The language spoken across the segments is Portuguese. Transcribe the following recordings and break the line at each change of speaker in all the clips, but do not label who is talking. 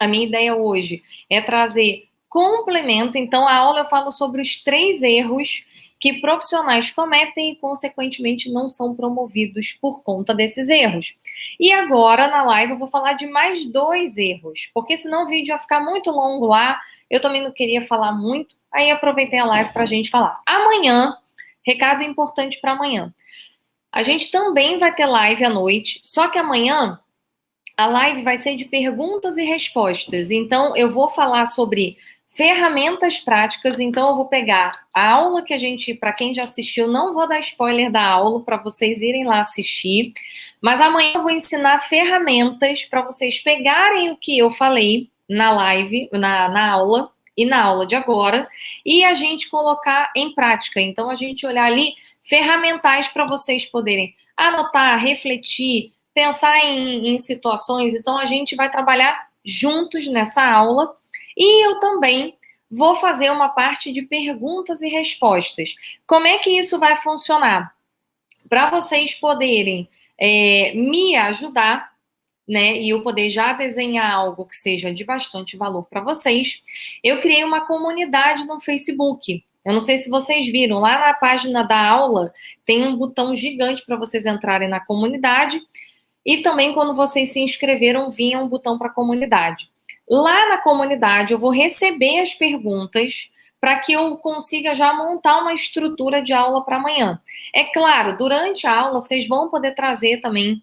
A minha ideia hoje é trazer complemento. Então, a aula eu falo sobre os 3 erros que profissionais cometem e, consequentemente, não são promovidos por conta desses erros. E agora, na live, eu vou falar de mais 2 erros, porque senão o vídeo ia ficar muito longo lá, eu também não queria falar muito, aí aproveitei a live para a gente falar. Amanhã, recado importante para amanhã, a gente também vai ter live à noite, só que amanhã a live vai ser de perguntas e respostas. Então, eu vou falar sobre ferramentas práticas. Então, eu vou pegar a aula que a gente, para quem já assistiu, não vou dar spoiler da aula para vocês irem lá assistir. Mas amanhã eu vou ensinar ferramentas para vocês pegarem o que eu falei na live, na aula e na aula de agora, e a gente colocar em prática. Então, a gente olhar ali ferramentais para vocês poderem anotar, refletir, pensar em situações. Então, a gente vai trabalhar juntos nessa aula. E eu também vou fazer uma parte de perguntas e respostas. Como é que isso vai funcionar? Para vocês poderem me ajudar, né, e eu poder já desenhar algo que seja de bastante valor para vocês, eu criei uma comunidade no Facebook. Eu não sei se vocês viram, lá na página da aula tem um botão gigante para vocês entrarem na comunidade. E também, quando vocês se inscreveram, vinha um botão para a comunidade. Lá na comunidade, eu vou receber as perguntas para que eu consiga já montar uma estrutura de aula para amanhã. É claro, durante a aula, vocês vão poder trazer também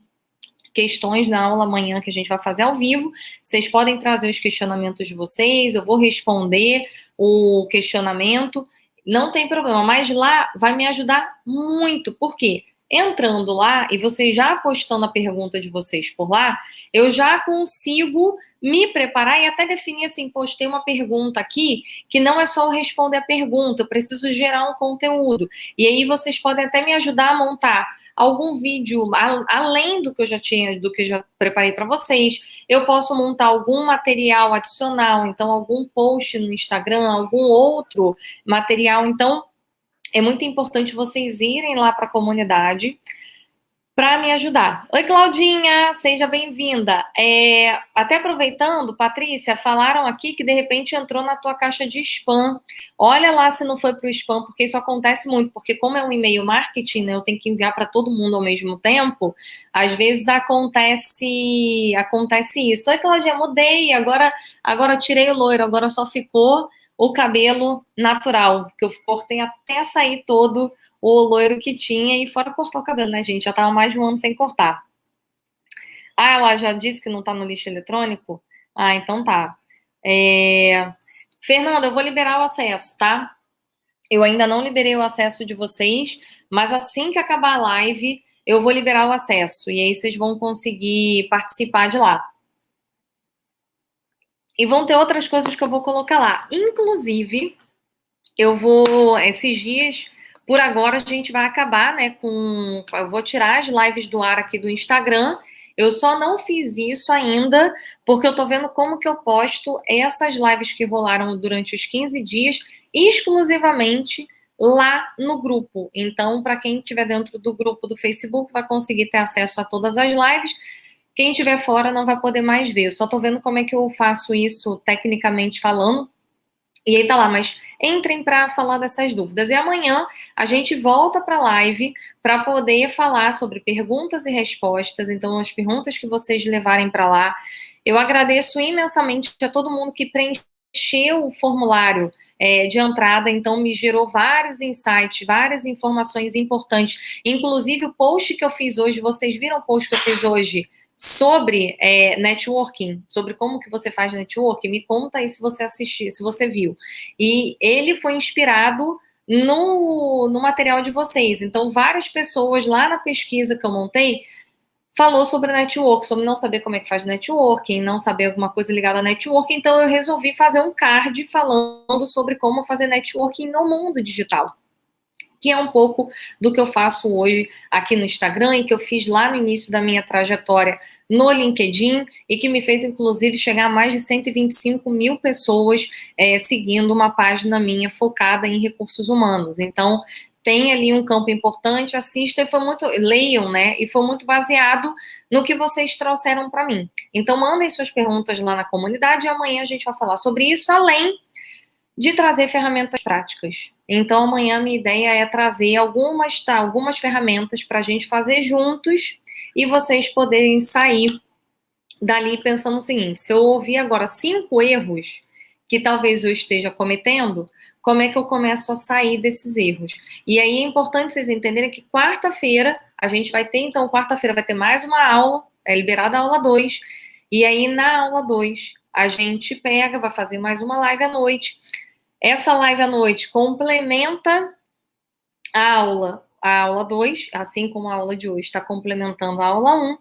questões na aula amanhã que a gente vai fazer ao vivo. Vocês podem trazer os questionamentos de vocês, eu vou responder o questionamento, não tem problema, mas lá vai me ajudar muito, porque entrando lá e vocês já postando a pergunta de vocês por lá, eu já consigo me preparar e até definir assim, postei uma pergunta aqui, que não é só eu responder a pergunta, eu preciso gerar um conteúdo. E aí vocês podem até me ajudar a montar algum vídeo além do que eu já tinha, do que eu já preparei para vocês. Eu posso montar algum material adicional, então algum post no Instagram, algum outro material. Então é muito importante vocês irem lá para a comunidade para me ajudar. Oi, Claudinha, seja bem-vinda. Até aproveitando, Patrícia, falaram aqui que de repente entrou na tua caixa de spam. Olha lá se não foi para o spam, porque isso acontece muito, porque como é um e-mail marketing, né, eu tenho que enviar para todo mundo ao mesmo tempo, às vezes acontece isso. Oi, Claudinha, mudei, agora tirei o loiro, agora só ficou o cabelo natural, que eu cortei até sair todo o loiro que tinha, e fora cortar o cabelo, né, gente? Já tava mais de um ano sem cortar. Ah, ela já disse que não tá no lixo eletrônico? Ah, então tá. Fernanda, eu vou liberar o acesso, tá? Eu ainda não liberei o acesso de vocês, mas assim que acabar a live, eu vou liberar o acesso, e aí vocês vão conseguir participar de lá. E vão ter outras coisas que eu vou colocar lá. Inclusive, esses dias, por agora, a gente vai acabar, né, eu vou tirar as lives do ar aqui do Instagram. Eu só não fiz isso ainda, porque eu tô vendo como que eu posto essas lives que rolaram durante os 15 dias, exclusivamente lá no grupo. Então, para quem estiver dentro do grupo do Facebook, vai conseguir ter acesso a todas as lives. Quem estiver fora não vai poder mais ver. Eu só tô vendo como é que eu faço isso tecnicamente falando. E aí tá lá, mas entrem para falar dessas dúvidas. E amanhã a gente volta para a live para poder falar sobre perguntas e respostas. Então, as perguntas que vocês levarem para lá. Eu agradeço imensamente a todo mundo que preencheu o formulário de entrada. Então, me gerou vários insights, várias informações importantes. Inclusive, o post que eu fiz hoje, vocês viram o post que eu fiz hoje sobre networking, sobre como que você faz networking? Me conta aí se você assistiu, se você viu. E ele foi inspirado no material de vocês. Então, várias pessoas lá na pesquisa que eu montei falou sobre network, sobre não saber como é que faz networking, não saber alguma coisa ligada a networking. Então, eu resolvi fazer um card falando sobre como fazer networking no mundo digital, que é um pouco do que eu faço hoje aqui no Instagram e que eu fiz lá no início da minha trajetória no LinkedIn e que me fez, inclusive, chegar a mais de 125 mil pessoas seguindo uma página minha focada em recursos humanos. Então, tem ali um campo importante, assista, e foi muito, leiam, né? E foi muito baseado no que vocês trouxeram para mim. Então, mandem suas perguntas lá na comunidade e amanhã a gente vai falar sobre isso, além de trazer ferramentas práticas. Então, amanhã a minha ideia é trazer algumas ferramentas para a gente fazer juntos e vocês poderem sair dali pensando o seguinte: se eu ouvir agora 5 erros que talvez eu esteja cometendo, como é que eu começo a sair desses erros? E aí é importante vocês entenderem que quarta-feira a gente vai ter, então, quarta-feira vai ter mais uma aula, é liberada a aula 2, e aí na aula 2 a gente pega, vai fazer mais uma live à noite. Essa live à noite complementa a aula 2, assim como a aula de hoje está complementando a aula 1.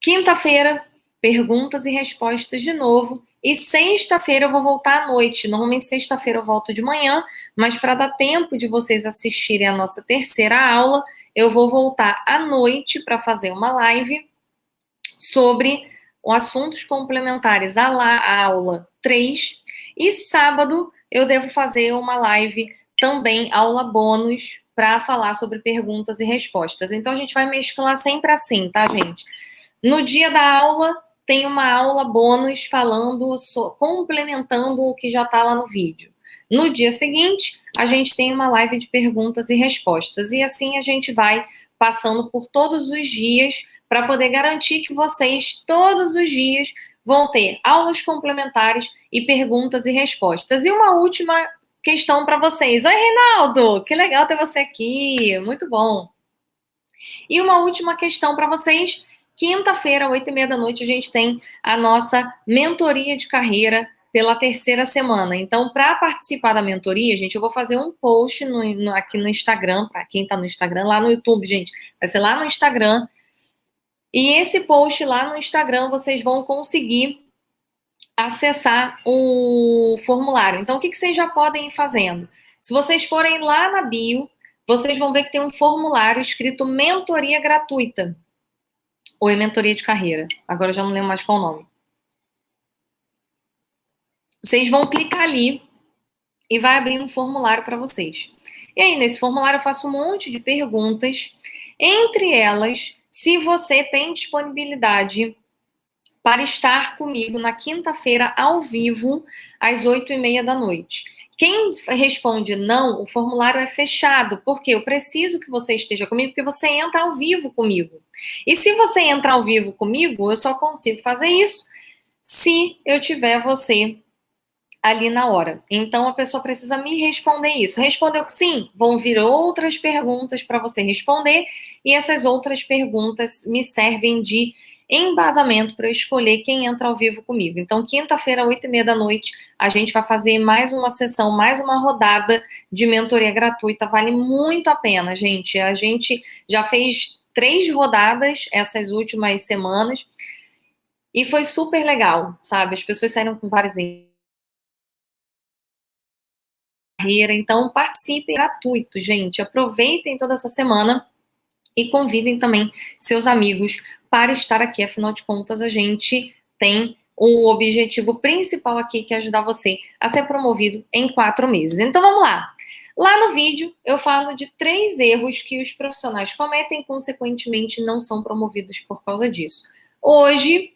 Quinta-feira, perguntas e respostas de novo. E sexta-feira eu vou voltar à noite. Normalmente sexta-feira eu volto de manhã, mas para dar tempo de vocês assistirem a nossa terceira aula, eu vou voltar à noite para fazer uma live sobre assuntos complementares à aula 3. E sábado eu devo fazer uma live também, aula bônus, para falar sobre perguntas e respostas. Então a gente vai mesclar sempre assim, tá, gente? No dia da aula, tem uma aula bônus falando, complementando o que já está lá no vídeo. No dia seguinte, a gente tem uma live de perguntas e respostas. E assim a gente vai passando por todos os dias para poder garantir que vocês, todos os dias, vão ter aulas complementares e perguntas e respostas. E uma última questão para vocês. Oi, Reinaldo! Que legal ter você aqui. Muito bom. E uma última questão para vocês. Quinta-feira, 8h30 da noite, a gente tem a nossa mentoria de carreira pela terceira semana. Então, para participar da mentoria, gente, eu vou fazer um post aqui no Instagram, para quem está no Instagram, lá no YouTube, gente, vai ser lá no Instagram. E esse post lá no Instagram, vocês vão conseguir acessar o formulário. Então, o que vocês já podem ir fazendo? Se vocês forem lá na bio, vocês vão ver que tem um formulário escrito mentoria gratuita. Ou é mentoria de carreira. Agora eu já não lembro mais qual o nome. Vocês vão clicar ali e vai abrir um formulário para vocês. E aí, nesse formulário, eu faço um monte de perguntas. Entre elas, se você tem disponibilidade para estar comigo na quinta-feira, ao vivo, às 8h30 da noite. Quem responde não, o formulário é fechado, porque eu preciso que você esteja comigo, porque você entra ao vivo comigo. E se você entrar ao vivo comigo, eu só consigo fazer isso se eu tiver você ali na hora. Então, a pessoa precisa me responder isso. Respondeu que sim, vão vir outras perguntas para você responder, e essas outras perguntas me servem de embasamento para eu escolher quem entra ao vivo comigo. Então, quinta-feira, 8h30 da noite, a gente vai fazer mais uma sessão, mais uma rodada de mentoria gratuita. Vale muito a pena, gente. A gente já fez 3 rodadas essas últimas semanas e foi super legal, sabe? As pessoas saíram com várias carreira, então participem, gratuito, gente. Aproveitem toda essa semana e convidem também seus amigos para estar aqui. Afinal de contas, a gente tem o objetivo principal aqui, que é ajudar você a ser promovido em 4 meses. Então vamos lá. Lá no vídeo eu falo de 3 erros que os profissionais cometem e, consequentemente, não são promovidos por causa disso. Hoje,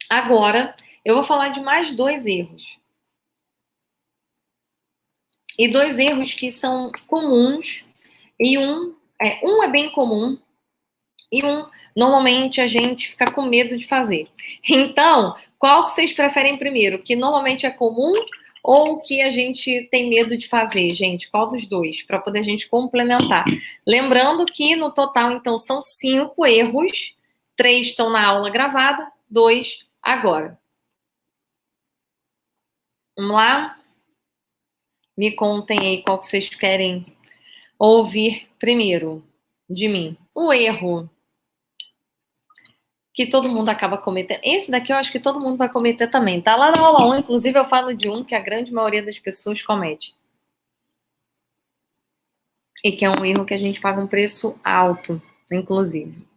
agora, eu vou falar de mais 2 erros. E 2 erros que são comuns, e um é bem comum, e normalmente a gente fica com medo de fazer. Então, qual que vocês preferem primeiro? Que normalmente é comum ou que a gente tem medo de fazer, gente? Qual dos dois? Para poder a gente complementar. Lembrando que no total, então, são 5 erros. 3 estão na aula gravada, 2 agora. Vamos lá? Me contem aí qual que vocês querem ouvir primeiro de mim. O erro que todo mundo acaba cometendo. Esse daqui eu acho que todo mundo vai cometer também. Tá lá na aula 1, inclusive eu falo de um que a grande maioria das pessoas comete. E que é um erro que a gente paga um preço alto, inclusive.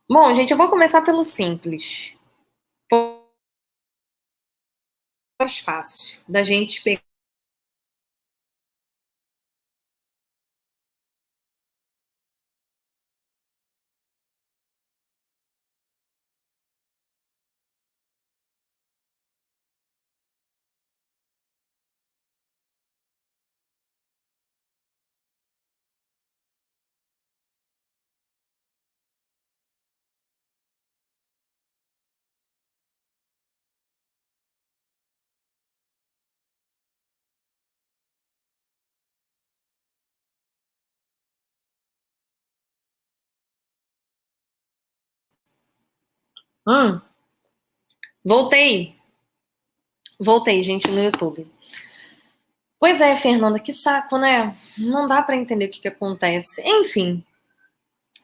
Bom, gente, eu vou começar pelo simples. Mais fácil da gente pegar Hum, voltei. Voltei, gente, no YouTube. Pois é, Fernanda, que saco, né? Não dá pra entender o que acontece. Enfim,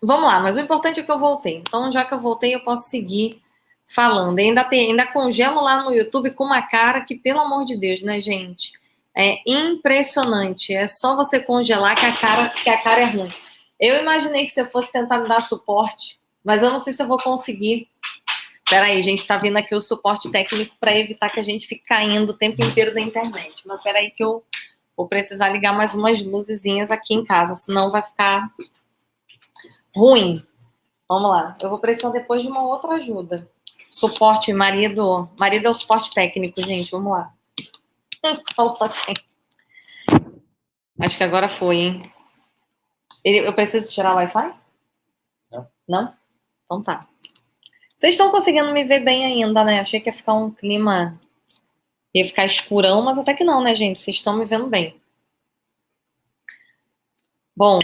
vamos lá, mas o importante é que eu voltei. Então, já que eu voltei, eu posso seguir falando. Ainda congelo lá no YouTube com uma cara que, pelo amor de Deus, né, gente? É impressionante. É só você congelar que a cara é ruim. Eu imaginei que você fosse tentar me dar suporte, mas eu não sei se eu vou conseguir. Peraí, gente, tá vindo aqui o suporte técnico para evitar que a gente fique caindo o tempo inteiro da internet. Mas peraí que eu vou precisar ligar mais umas luzezinhas aqui em casa, senão vai ficar ruim. Vamos lá. Eu vou precisar depois de uma outra ajuda. Suporte, marido. Marido é o suporte técnico, gente. Vamos lá. Acho que agora foi, hein? Eu preciso tirar o Wi-Fi? Não. Não? Então tá. Vocês estão conseguindo me ver bem ainda, né? Achei que ia ficar um clima. Ia ficar escurão, mas até que não, né, gente? Vocês estão me vendo bem. Bom,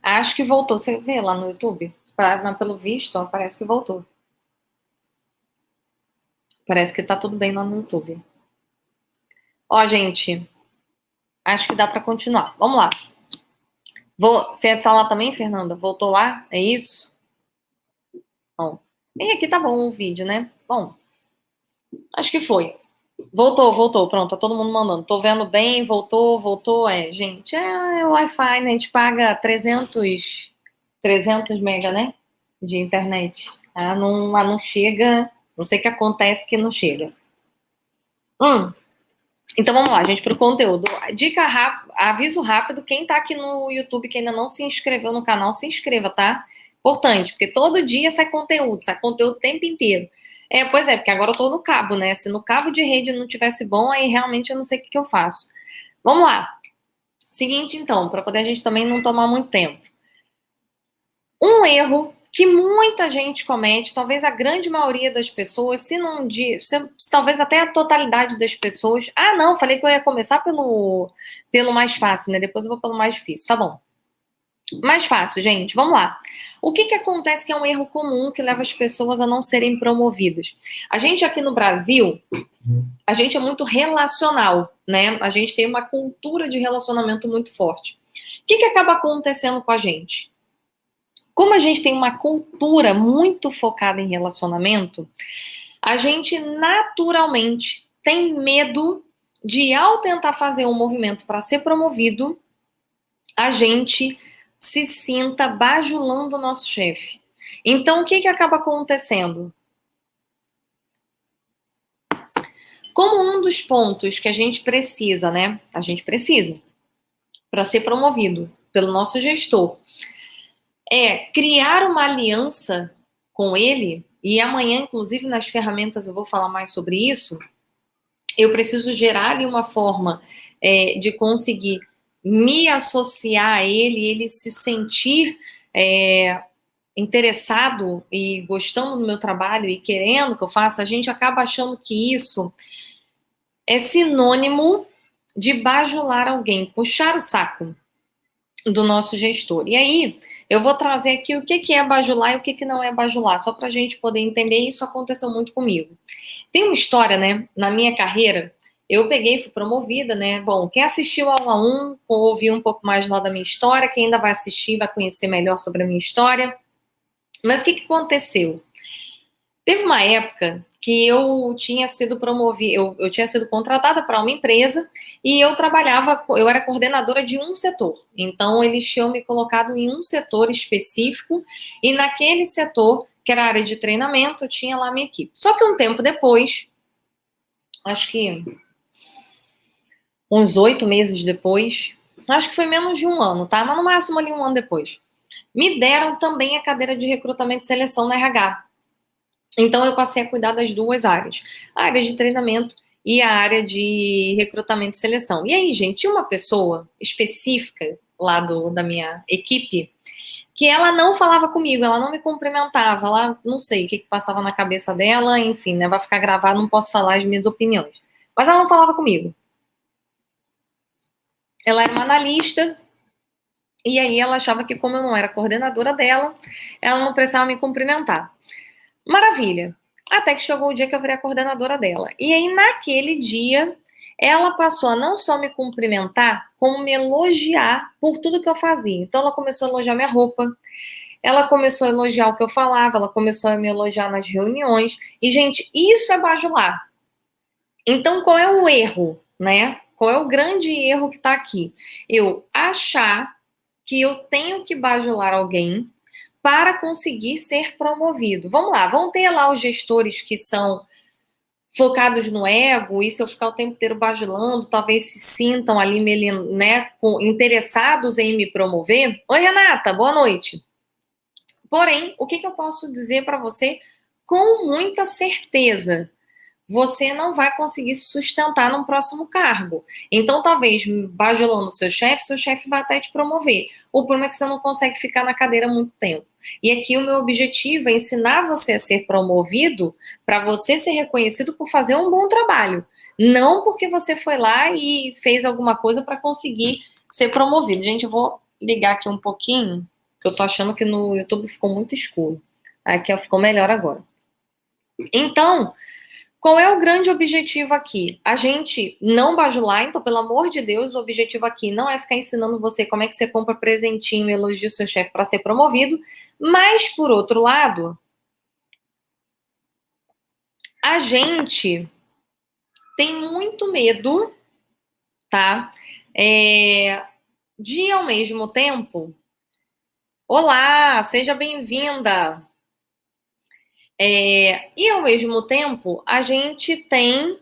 acho que voltou. Você vê lá no YouTube? Mas pelo visto, ó, parece que voltou. Parece que tá tudo bem lá no YouTube. Ó, gente, acho que dá pra continuar. Vamos lá. Você tá lá também, Fernanda? Voltou lá? É isso? Bom. E aqui tá bom o vídeo, né? Bom, acho que foi. Voltou. Pronto, tá todo mundo mandando. Tô vendo bem, voltou. Gente, é o Wi-Fi, né? A gente paga 300 mega, né? De internet. Não chega. Não sei o que acontece que não chega. Então vamos lá, gente, para o conteúdo. Aviso rápido, quem tá aqui no YouTube que ainda não se inscreveu no canal, se inscreva, tá? Importante, porque todo dia sai conteúdo o tempo inteiro. Pois é, porque agora eu tô no cabo, né? Se no cabo de rede não tivesse bom, aí realmente eu não sei o que eu faço. Vamos lá. Seguinte, então, para poder a gente também não tomar muito tempo. Um erro que muita gente comete, talvez a grande maioria das pessoas, talvez até a totalidade das pessoas. Ah, não, falei que eu ia começar pelo mais fácil, né? Depois eu vou pelo mais difícil, tá bom. Mais fácil, gente, vamos lá. O que acontece que é um erro comum que leva as pessoas a não serem promovidas? A gente aqui no Brasil, a gente é muito relacional, né? A gente tem uma cultura de relacionamento muito forte. O que acaba acontecendo com a gente? Como a gente tem uma cultura muito focada em relacionamento, a gente naturalmente tem medo de, ao tentar fazer um movimento para ser promovido, a gente se sinta bajulando o nosso chefe. Então, o que acaba acontecendo? Como um dos pontos que a gente precisa, né? A gente precisa, para ser promovido pelo nosso gestor, criar uma aliança com ele, e amanhã, inclusive, nas ferramentas eu vou falar mais sobre isso. Eu preciso gerar ali uma forma de conseguir me associar a ele se sentir interessado e gostando do meu trabalho e querendo que eu faça. A gente acaba achando que isso é sinônimo de bajular alguém, puxar o saco do nosso gestor. E aí, eu vou trazer aqui o que é bajular e o que não é bajular, só para a gente poder entender. Isso aconteceu muito comigo. Tem uma história, né, na minha carreira, eu peguei, fui promovida, né, bom, quem assistiu ao 1 a 1, ouviu um pouco mais lá da minha história, quem ainda vai assistir vai conhecer melhor sobre a minha história. Mas o que aconteceu? Teve uma época que eu tinha sido promovida, eu tinha sido contratada para uma empresa e eu era coordenadora de um setor. Então, eles tinham me colocado em um setor específico e naquele setor, que era a área de treinamento, eu tinha lá a minha equipe. Só que um tempo depois, acho que uns 8 meses depois, acho que foi menos de um ano, tá? Mas no máximo ali um ano depois, me deram também a cadeira de recrutamento e seleção na RH. Então, eu passei a cuidar das duas áreas. A área de treinamento e a área de recrutamento e seleção. E aí, gente, tinha uma pessoa específica lá da minha equipe que ela não falava comigo, ela não me cumprimentava, ela não sei o que passava na cabeça dela, enfim, né, vai ficar gravado, não posso falar as minhas opiniões. Mas ela não falava comigo. Ela era uma analista, e aí ela achava que como eu não era coordenadora dela, ela não precisava me cumprimentar. Maravilha. Até que chegou o dia que eu virei a coordenadora dela. E aí, naquele dia, ela passou a não só me cumprimentar, como me elogiar por tudo que eu fazia. Então, ela começou a elogiar minha roupa, ela começou a elogiar o que eu falava, ela começou a me elogiar nas reuniões. E, gente, isso é bajular. Então, qual é o erro, né? Qual é o grande erro que está aqui? Eu achar que eu tenho que bajular alguém para conseguir ser promovido. Vamos lá, vão ter lá os gestores que são focados no ego, e se eu ficar o tempo inteiro bajulando, talvez se sintam ali, né, interessados em me promover. Oi, Renata, boa noite. Porém, o que eu posso dizer para você com muita certeza? Você não vai conseguir se sustentar num próximo cargo. Então, talvez, bajulando o seu chefe vai até te promover. O problema é que você não consegue ficar na cadeira muito tempo. E aqui o meu objetivo é ensinar você a ser promovido para você ser reconhecido por fazer um bom trabalho. Não porque você foi lá e fez alguma coisa para conseguir ser promovido. Gente, eu vou ligar aqui um pouquinho, que eu tô achando que no YouTube ficou muito escuro. Aqui ficou melhor agora. Então, qual é o grande objetivo aqui? A gente não bajular, então, pelo amor de Deus, o objetivo aqui não é ficar ensinando você como é que você compra presentinho e elogia o seu chefe para ser promovido, mas, por outro lado, a gente tem muito medo, tá? De, ao mesmo tempo... Olá, seja bem-vinda! E, ao mesmo tempo, a gente tem...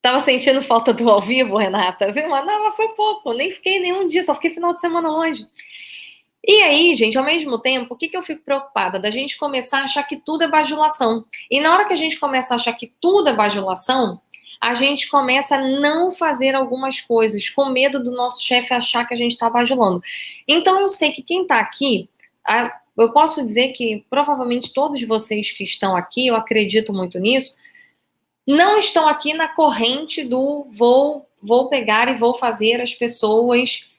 Tava sentindo falta do ao vivo, Renata? Viu? Mas foi pouco, nem fiquei nenhum dia, só fiquei final de semana longe. E aí, gente, ao mesmo tempo, o que eu fico preocupada? Da gente começar a achar que tudo é bajulação. E na hora que a gente começa a achar que tudo é bajulação, a gente começa a não fazer algumas coisas, com medo do nosso chefe achar que a gente está bajulando. Então, eu sei que quem está aqui, eu posso dizer que provavelmente todos vocês que estão aqui, eu acredito muito nisso, não estão aqui na corrente do vou pegar e vou fazer as pessoas,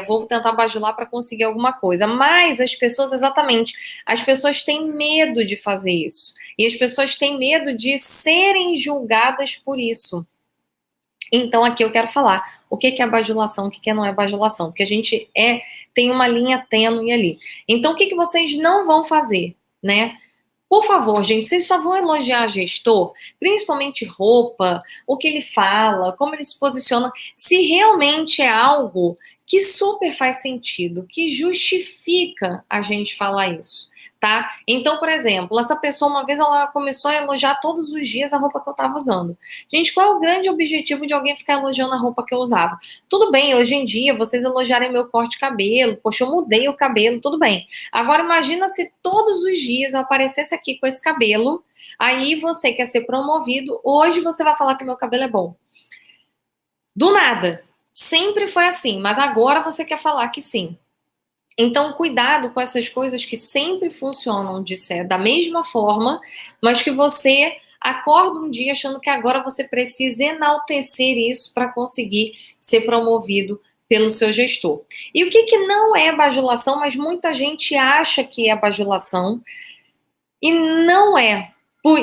vou tentar bajular para conseguir alguma coisa. Mas as pessoas, exatamente, as pessoas têm medo de fazer isso. E as pessoas têm medo de serem julgadas por isso. Então, aqui eu quero falar o que é bajulação, o que não é bajulação. Porque a gente tem uma linha tênue ali. Então, o que vocês não vão fazer, né? Por favor, gente, vocês só vão elogiar gestor, principalmente roupa, o que ele fala, como ele se posiciona, se realmente é algo que super faz sentido, que justifica a gente falar isso, tá? Então, por exemplo, essa pessoa, uma vez ela começou a elogiar todos os dias a roupa que eu tava usando. Gente, qual é o grande objetivo de alguém ficar elogiando a roupa que eu usava? Tudo bem, hoje em dia, vocês elogiarem meu corte de cabelo, poxa, eu mudei o cabelo, tudo bem. Agora, imagina se todos os dias eu aparecesse aqui com esse cabelo, aí você quer ser promovido, hoje você vai falar que meu cabelo é bom. Do nada. Sempre foi assim, mas agora você quer falar que sim. Então, cuidado com essas coisas que sempre funcionam da mesma forma, mas que você acorda um dia achando que agora você precisa enaltecer isso para conseguir ser promovido pelo seu gestor. E o que não é bajulação, mas muita gente acha que é bajulação e não é.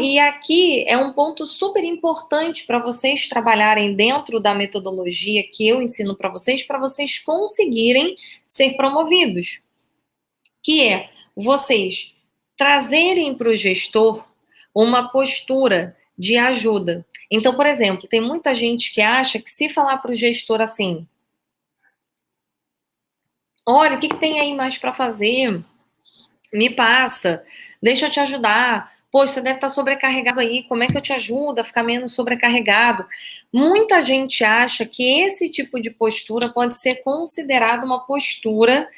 E aqui é um ponto super importante para vocês trabalharem dentro da metodologia que eu ensino para vocês conseguirem ser promovidos, que é vocês trazerem para o gestor uma postura de ajuda. Então, por exemplo, tem muita gente que acha que se falar para o gestor assim, olha, o que tem aí mais para fazer? Me passa, deixa eu te ajudar. Poxa, você deve estar sobrecarregado aí, como é que eu te ajudo a ficar menos sobrecarregado? Muita gente acha que esse tipo de postura pode ser considerado uma postura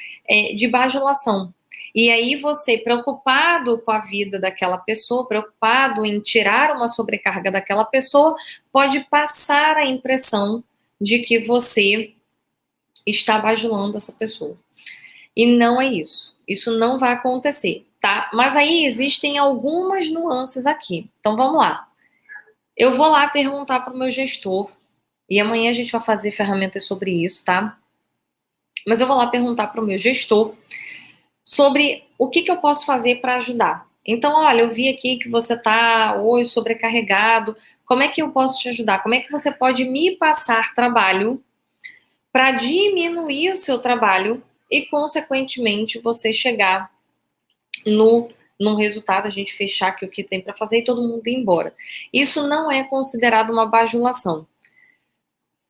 de bajulação. E aí você, preocupado com a vida daquela pessoa, preocupado em tirar uma sobrecarga daquela pessoa, pode passar a impressão de que você está bajulando essa pessoa. E não é isso. Isso não vai acontecer, tá? Mas aí existem algumas nuances aqui. Então vamos lá. Eu vou lá perguntar para o meu gestor, e amanhã a gente vai fazer ferramentas sobre isso, tá? Mas eu vou lá perguntar para o meu gestor sobre o que eu posso fazer para ajudar. Então, olha, eu vi aqui que você está hoje sobrecarregado. Como é que eu posso te ajudar? Como é que você pode me passar trabalho para diminuir o seu trabalho e, consequentemente, você chegar no num resultado, a gente fechar aqui o que tem para fazer e todo mundo ir embora. Isso não é considerado uma bajulação.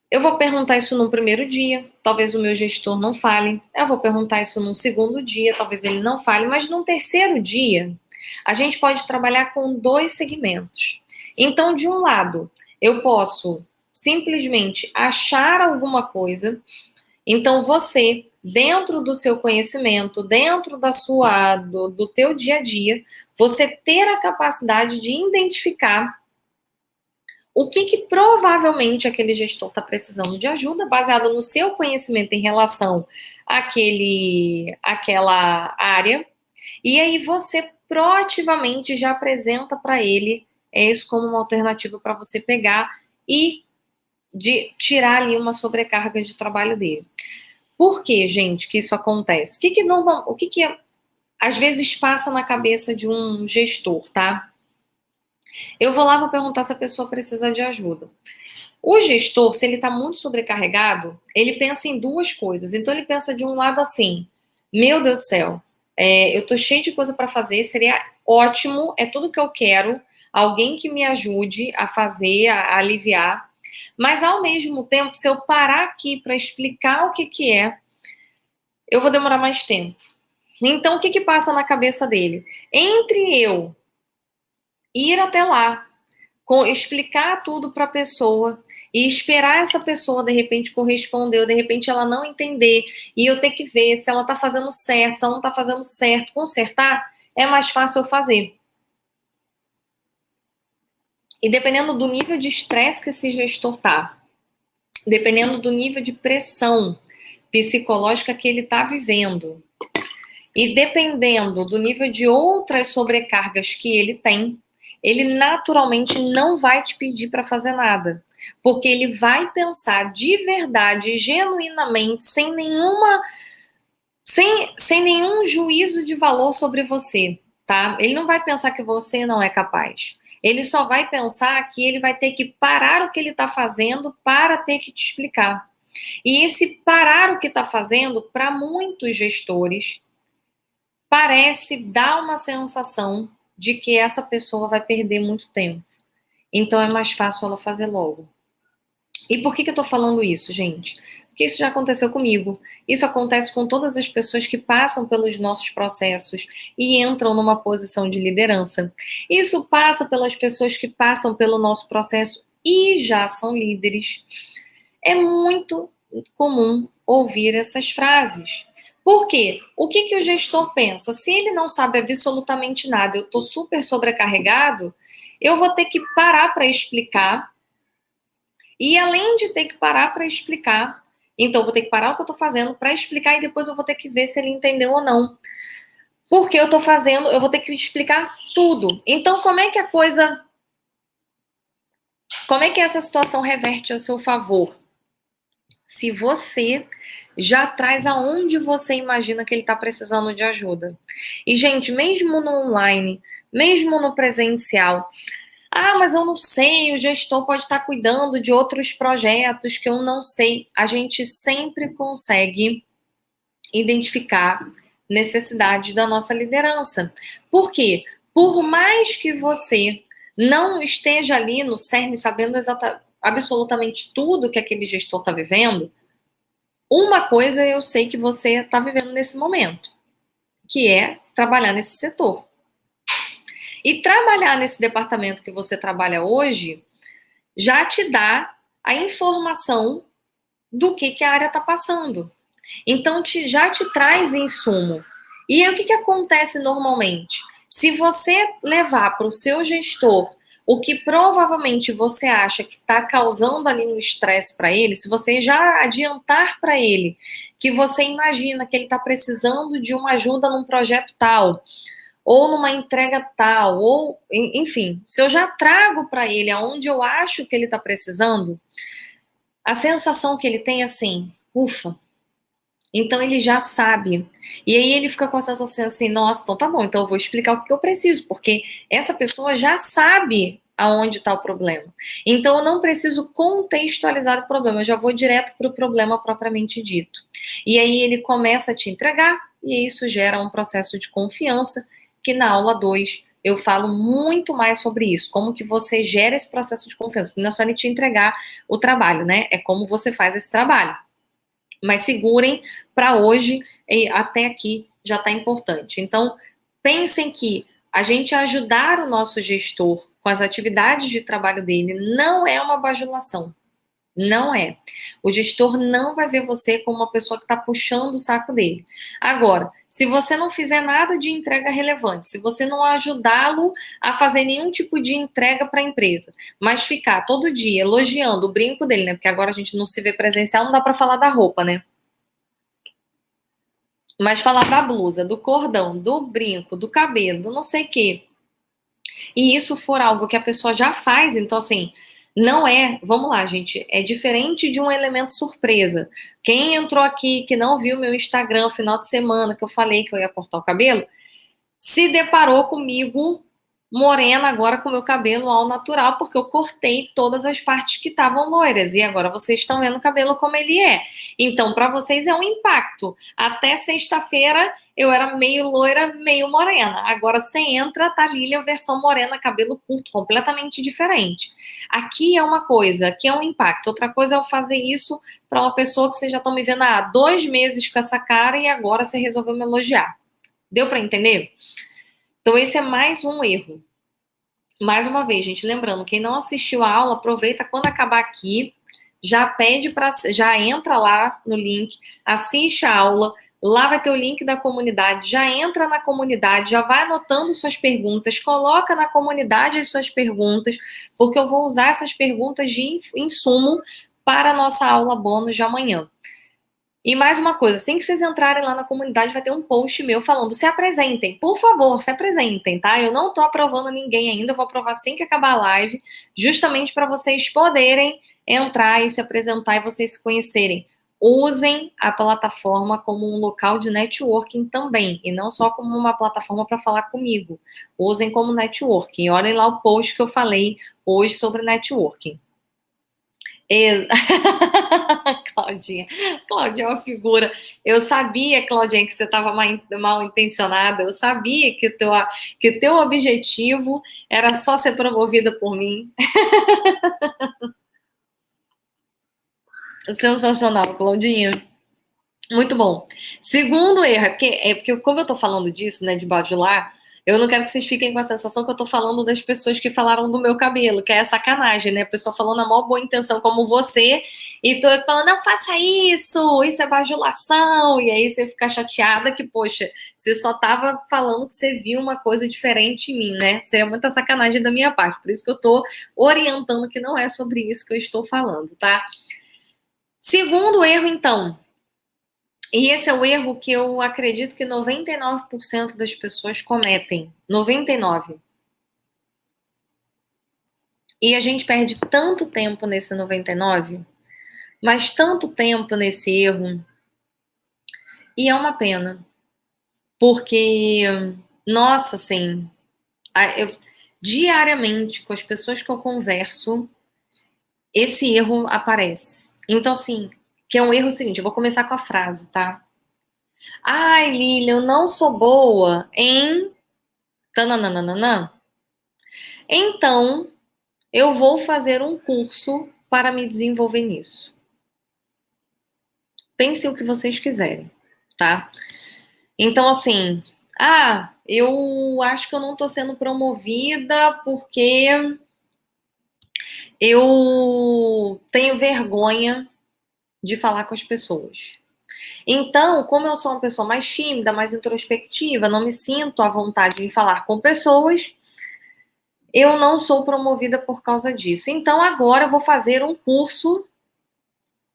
Eu vou perguntar isso no primeiro dia, talvez o meu gestor não fale. Eu vou perguntar isso num segundo dia, talvez ele não fale, mas num terceiro dia, a gente pode trabalhar com dois segmentos. Então, de um lado, eu posso simplesmente achar alguma coisa. Então, você, dentro do seu conhecimento, dentro do teu dia a dia, você ter a capacidade de identificar o que provavelmente aquele gestor está precisando de ajuda, baseado no seu conhecimento em relação àquela área, e aí você proativamente já apresenta para ele isso como uma alternativa para você pegar e de tirar ali uma sobrecarga de trabalho dele. Por que, gente, que isso acontece? O que às vezes passa na cabeça de um gestor, tá? Eu vou lá, vou perguntar se a pessoa precisa de ajuda. O gestor, se ele está muito sobrecarregado, ele pensa em duas coisas. Então, ele pensa de um lado assim: meu Deus do céu, eu tô cheio de coisa para fazer, seria ótimo, é tudo que eu quero, alguém que me ajude a fazer, a aliviar. Mas, ao mesmo tempo, se eu parar aqui para explicar o que é, eu vou demorar mais tempo. Então, o que passa na cabeça dele? Entre eu ir até lá, explicar tudo para a pessoa e esperar essa pessoa de repente corresponder, ou de repente ela não entender, e eu ter que ver se ela está fazendo certo, se ela não está fazendo certo, consertar, é mais fácil eu fazer. E dependendo do nível de estresse que esse gestor tá, dependendo do nível de pressão psicológica que ele está vivendo, e dependendo do nível de outras sobrecargas que ele tem, ele naturalmente não vai te pedir para fazer nada, porque ele vai pensar de verdade, genuinamente, sem nenhum juízo de valor sobre você, tá? Ele não vai pensar que você não é capaz. Ele só vai pensar que ele vai ter que parar o que ele está fazendo para ter que te explicar. E esse parar o que está fazendo, para muitos gestores, parece dar uma sensação de que essa pessoa vai perder muito tempo. Então é mais fácil ela fazer logo. E por que eu tô falando isso, gente? Porque isso já aconteceu comigo. Isso acontece com todas as pessoas que passam pelos nossos processos e entram numa posição de liderança. Isso passa pelas pessoas que passam pelo nosso processo e já são líderes. É muito comum ouvir essas frases. Por quê? O que o gestor pensa? Se ele não sabe absolutamente nada, eu estou super sobrecarregado, eu vou ter que parar para explicar. E além de ter que parar para explicar, então eu vou ter que parar o que eu estou fazendo para explicar e depois eu vou ter que ver se ele entendeu ou não. Porque eu estou fazendo, eu vou ter que explicar tudo. Então, como é que essa situação reverte a seu favor? Se você já traz aonde você imagina que ele está precisando de ajuda. E, gente, mesmo no online, mesmo no presencial, mas eu não sei, o gestor pode estar cuidando de outros projetos que eu não sei. A gente sempre consegue identificar necessidade da nossa liderança. Por quê? Por mais que você não esteja ali no cerne sabendo absolutamente tudo que aquele gestor está vivendo, uma coisa eu sei que você está vivendo nesse momento, que é trabalhar nesse setor. E trabalhar nesse departamento que você trabalha hoje já te dá a informação do que a área está passando. Então, já te traz insumo. E aí, o que acontece normalmente? Se você levar para o seu gestor o que provavelmente você acha que está causando ali um estresse para ele, se você já adiantar para ele que você imagina que ele está precisando de uma ajuda num projeto tal, ou numa entrega tal, ou enfim, se eu já trago para ele aonde eu acho que ele está precisando, a sensação que ele tem é assim: ufa, Então ele já sabe. E aí ele fica com a sensação assim, nossa, então tá bom, então eu vou explicar o que eu preciso, porque essa pessoa já sabe aonde está o problema. Então eu não preciso contextualizar o problema, eu já vou direto para o problema propriamente dito. E aí ele começa a te entregar, e isso gera um processo de confiança, que na aula 2 eu falo muito mais sobre isso, como que você gera esse processo de confiança, porque não é só ele te entregar o trabalho, né? É como você faz esse trabalho. Mas segurem para hoje e até aqui já está importante. Então, pensem que a gente ajudar o nosso gestor com as atividades de trabalho dele não é uma bajulação. Não é. O gestor não vai ver você como uma pessoa que está puxando o saco dele. Agora, se você não fizer nada de entrega relevante, se você não ajudá-lo a fazer nenhum tipo de entrega para a empresa, mas ficar todo dia elogiando o brinco dele, né? Porque agora a gente não se vê presencial, não dá para falar da roupa, né? Mas falar da blusa, do cordão, do brinco, do cabelo, do não sei o quê, e isso for algo que a pessoa já faz, então assim, não é, vamos lá, gente, é diferente de um elemento surpresa. Quem entrou aqui que não viu meu Instagram final de semana, que eu falei que eu ia cortar o cabelo, se deparou comigo morena agora com meu cabelo ao natural, porque eu cortei todas as partes que estavam loiras e agora vocês estão vendo o cabelo como ele é. Então, para vocês é um impacto. Até sexta-feira eu era meio loira, meio morena. Agora você entra, tá Lília, versão morena, cabelo curto, completamente diferente. Aqui é uma coisa, aqui é um impacto. Outra coisa é eu fazer isso para uma pessoa que vocês já estão me vendo há 2 meses com essa cara e agora você resolveu me elogiar. Deu para entender? Então, esse é mais um erro. Mais uma vez, gente, lembrando, quem não assistiu a aula, aproveita quando acabar aqui, já pede para, já entra lá no link, assiste a aula, lá vai ter o link da comunidade, já entra na comunidade, já vai anotando suas perguntas, coloca na comunidade as suas perguntas, porque eu vou usar essas perguntas de insumo para a nossa aula bônus de amanhã. E mais uma coisa, assim que vocês entrarem lá na comunidade, vai ter um post meu falando: se apresentem, por favor, se apresentem, tá? Eu não tô aprovando ninguém ainda, eu vou aprovar assim que acabar a live, justamente para vocês poderem entrar e se apresentar e vocês se conhecerem. Usem a plataforma como um local de networking também, e não só como uma plataforma para falar comigo. Usem como networking. Olhem lá o post que eu falei hoje sobre networking. Claudinha. Claudinha é uma figura. Eu sabia, Claudinha, que você estava mal intencionada. Eu sabia que o teu objetivo era só ser promovida por mim. Sensacional, Claudinha. Muito bom. Segundo erro, é porque como eu tô falando disso, né, de bajular, eu não quero que vocês fiquem com a sensação que eu tô falando das pessoas que falaram do meu cabelo, que é sacanagem, né? A pessoa falou na maior boa intenção, como você, e tô falando, não faça isso é bajulação, e aí você fica chateada que, poxa, você só tava falando que você viu uma coisa diferente em mim, né? Isso é muita sacanagem da minha parte, por isso que eu tô orientando que não é sobre isso que eu estou falando, tá? Segundo erro, então. E esse é o erro que eu acredito que 99% das pessoas cometem. 99%. E a gente perde tanto tempo nesse 99%, mas tanto tempo nesse erro. E é uma pena. Porque, nossa, assim, diariamente com as pessoas que eu converso, esse erro aparece. Então, assim, que é um erro seguinte, eu vou começar com a frase, tá? Ai, Lilia, eu não sou boa em... Tananana. Então, eu vou fazer um curso para me desenvolver nisso. Pensem o que vocês quiserem, tá? Então, assim, eu acho que eu não tô sendo promovida porque eu tenho vergonha de falar com as pessoas. Então, como eu sou uma pessoa mais tímida, mais introspectiva, não me sinto à vontade em falar com pessoas, eu não sou promovida por causa disso. Então, agora eu vou fazer um curso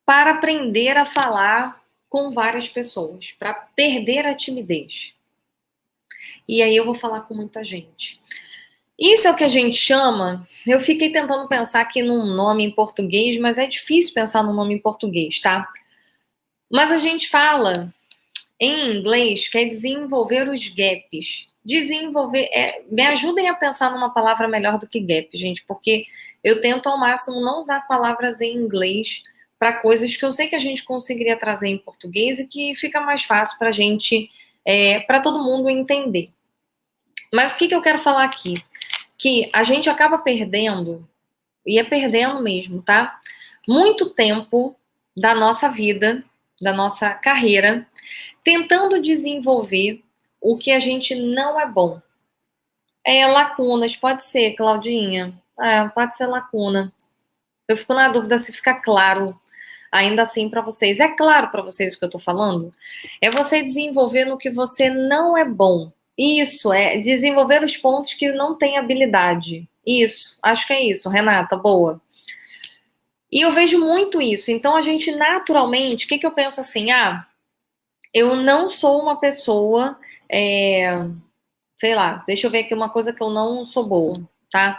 para aprender a falar com várias pessoas, para perder a timidez. E aí eu vou falar com muita gente. Isso é o que a gente chama. Eu fiquei tentando pensar aqui num nome em português, mas é difícil pensar num nome em português, tá? Mas a gente fala, em inglês, que é desenvolver os gaps. Desenvolver, me ajudem a pensar numa palavra melhor do que gap, gente, porque eu tento ao máximo não usar palavras em inglês para coisas que eu sei que a gente conseguiria trazer em português e que fica mais fácil para a gente, para todo mundo entender. Mas o que eu quero falar aqui? Que a gente acaba perdendo, e é perdendo mesmo, tá? Muito tempo da nossa vida, da nossa carreira, tentando desenvolver o que a gente não é bom. Lacunas, pode ser, Claudinha. Pode ser lacuna. Eu fico na dúvida se fica claro, ainda assim, para vocês. É claro para vocês o que eu tô falando? É você desenvolver no que você não é bom. Isso, é desenvolver os pontos que não tem habilidade. Isso, acho que é isso, Renata, boa. E eu vejo muito isso. Então, a gente naturalmente, o que eu penso assim? Eu não sou uma pessoa, sei lá, deixa eu ver aqui uma coisa que eu não sou boa, tá?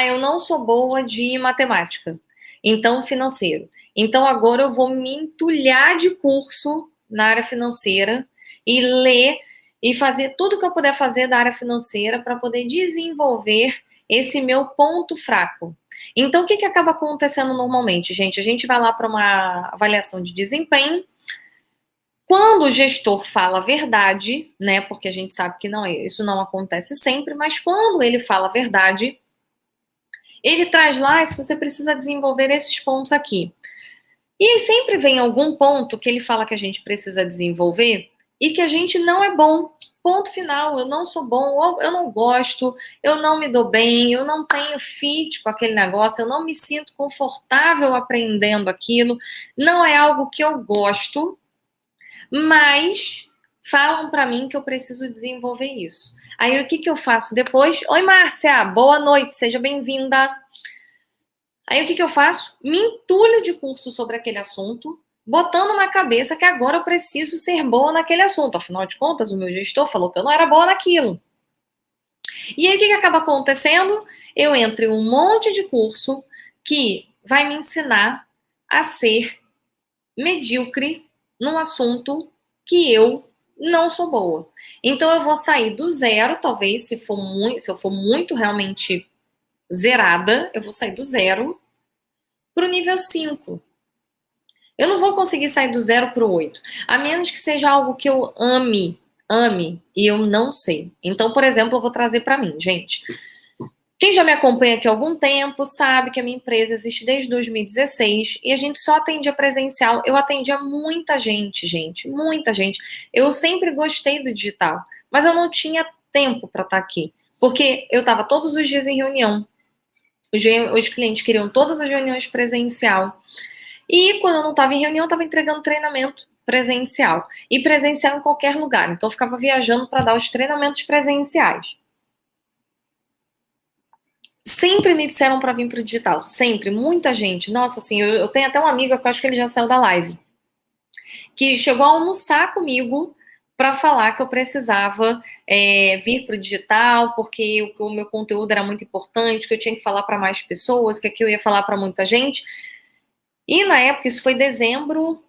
Eu não sou boa de matemática, então financeiro. Então agora eu vou me entulhar de curso na área financeira e ler e fazer tudo que eu puder fazer da área financeira para poder desenvolver esse meu ponto fraco. Então o que acaba acontecendo normalmente, gente? A gente vai lá para uma avaliação de desempenho. Quando o gestor fala a verdade, né, porque a gente sabe que isso não acontece sempre, mas quando ele fala a verdade, ele traz lá, se você precisa desenvolver esses pontos aqui. E aí sempre vem algum ponto que ele fala que a gente precisa desenvolver e que a gente não é bom. Ponto final, eu não sou bom, eu não gosto, eu não me dou bem, eu não tenho fit com aquele negócio, eu não me sinto confortável aprendendo aquilo, não é algo que eu gosto, mas falam para mim que eu preciso desenvolver isso. Aí o que eu faço depois? Oi, Márcia, boa noite, seja bem-vinda. Aí o que eu faço? Me entulho de curso sobre aquele assunto, botando na cabeça que agora eu preciso ser boa naquele assunto. Afinal de contas, o meu gestor falou que eu não era boa naquilo. E aí o que acaba acontecendo? Eu entro em um monte de curso que vai me ensinar a ser medíocre num assunto que eu não sou boa. Então eu vou sair do zero, talvez, se eu for muito realmente zerada, eu vou sair do zero para o nível 5. Eu não vou conseguir sair do zero para o 8, a menos que seja algo que eu ame, e eu não sei. Então, por exemplo, eu vou trazer para mim, gente. Quem já me acompanha aqui há algum tempo sabe que a minha empresa existe desde 2016 e a gente só atendia presencial. Eu atendia muita gente, muita gente. Eu sempre gostei do digital, mas eu não tinha tempo para estar aqui, porque eu estava todos os dias em reunião. Os clientes queriam todas as reuniões presencial. E quando eu não estava em reunião, eu estava entregando treinamento presencial. E presencial em qualquer lugar. Então eu ficava viajando para dar os treinamentos presenciais. Sempre me disseram para vir para o digital, sempre, muita gente. Nossa, assim, eu tenho até um amigo, que eu acho que ele já saiu da live, que chegou a almoçar comigo para falar que eu precisava vir para o digital, porque o meu conteúdo era muito importante, que eu tinha que falar para mais pessoas, que aqui eu ia falar para muita gente. E na época, isso foi dezembro,